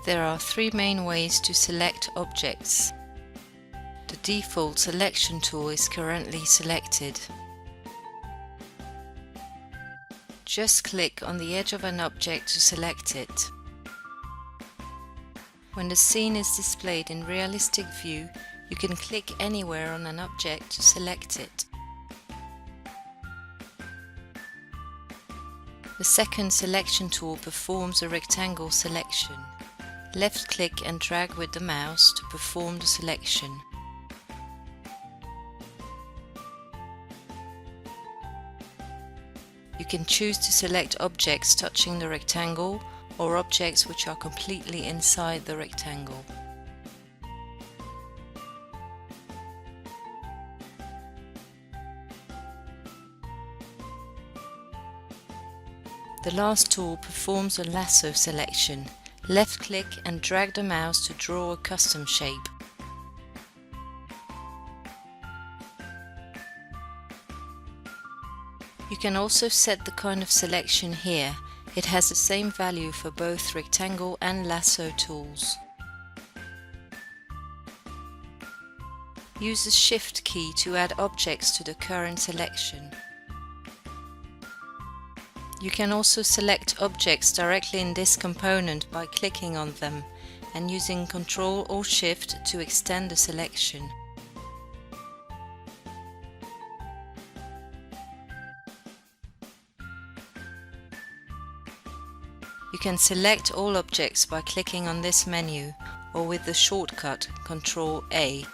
There are three main ways to select objects. The default selection tool is currently selected. Just click on the edge of an object to select it. When the scene is displayed in realistic view, you can click anywhere on an object to select it. The second selection tool performs a rectangle selection. Left-click and drag with the mouse to perform the selection. You can choose to select objects touching the rectangle or objects which are completely inside the rectangle. The last tool performs a lasso selection. Left-click and drag the mouse to draw a custom shape. You can also set the kind of selection here. It has the same value for both rectangle and lasso tools. Use the Shift key to add objects to the current selection. You can also select objects directly in this component by clicking on them and using Ctrl or Shift to extend the selection. You can select all objects by clicking on this menu or with the shortcut Ctrl A.